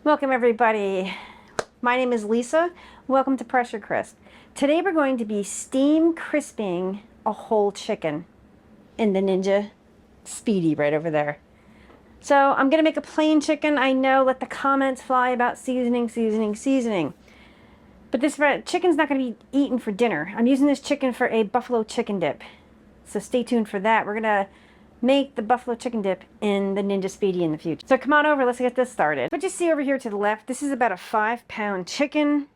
Welcome everybody. My name is Lisa. Welcome to Pressure Crisp. Today we're going to be steam crisping a whole chicken in the Ninja SPEEDI right over there. So I'm going to make a plain chicken. I know, let the comments fly about seasoning. But this chicken's not going to be eaten for dinner. I'm using this chicken for a buffalo chicken dip. So stay tuned for that. We're going to make the buffalo chicken dip in the Ninja SPEEDI in the future. So come on over, let's get this started. What you see over here to the left, this is about a 5-pound chicken.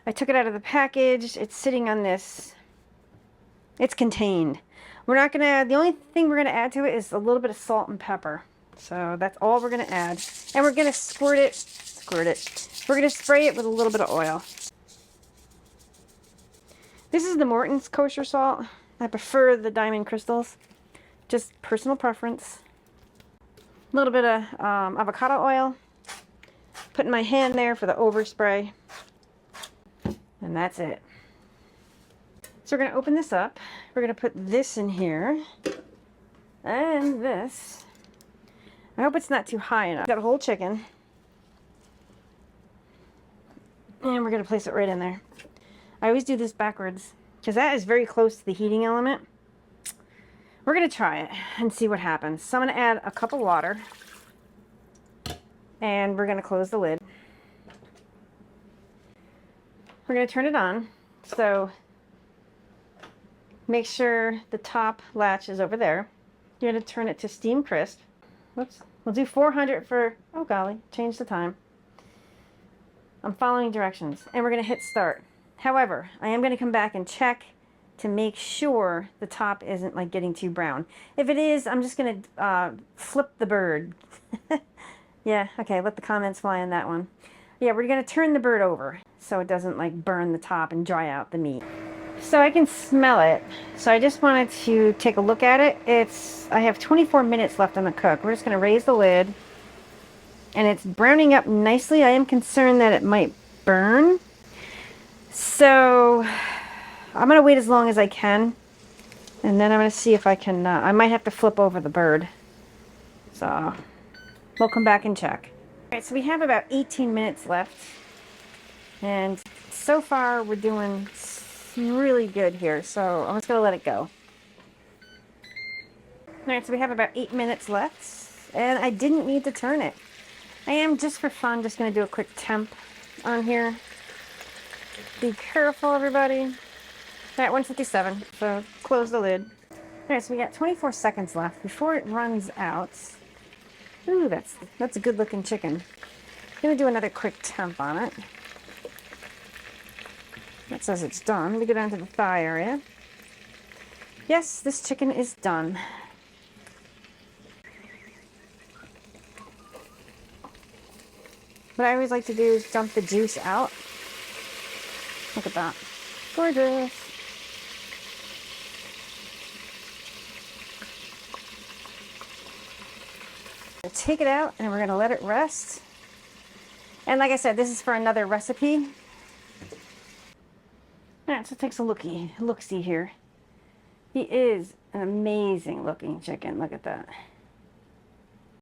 I took it out of the package. It's sitting on this. It's contained. We're not gonna, the only thing we're gonna add to it is a little bit of salt and pepper. So that's all we're gonna add. And we're gonna squirt it. We're gonna spray it with a little bit of oil. This is the Morton's kosher salt. I prefer the diamond crystals. Just personal preference. A little bit of avocado oil. Putting my hand there for the overspray. And that's it. So we're going to open this up. We're going to put this in here. And this. I hope it's not too high enough. Got a whole chicken. And we're going to place it right in there. I always do this backwards because that is very close to the heating element. We're going to try it and see what happens. So I'm going to add a cup of water. And we're going to close the lid. We're going to turn it on. So make sure the top latch is over there. You're going to turn it to steam crisp. Whoops. We'll do 400 for, oh golly, change the time. I'm following directions. And we're going to hit start. However, I am going to come back and check to make sure the top isn't like getting too brown. If it is, I'm just going to flip the bird. Yeah, okay, let the comments fly on that one. Yeah, we're going to turn the bird over so it doesn't like burn the top and dry out the meat. So I can smell it. So I just wanted to take a look at it. I have 24 minutes left on the cook. We're just going to raise the lid. And it's browning up nicely. I am concerned that it might burn. So I'm going to wait as long as I can. And then I'm going to see if I can, I might have to flip over the bird. So we'll come back and check. All right, so we have about 18 minutes left. And so far we're doing really good here. So I'm just going to let it go. All right, so we have about 8 minutes left. And I didn't need to turn it. I am, just for fun, just going to do a quick temp on here. Be careful, everybody. All right, 157, so close the lid. All right, so we got 24 seconds left before it runs out. Ooh, that's a good looking chicken. I'm gonna do another quick temp on it. That says it's done. Let me go down to the thigh area. Yes, this chicken is done. What I always like to do is dump the juice out. Look at that. Gorgeous. We'll take it out and we're going to let it rest. And like I said, this is for another recipe. Alright, so it takes a look-see here. He is an amazing looking chicken. Look at that.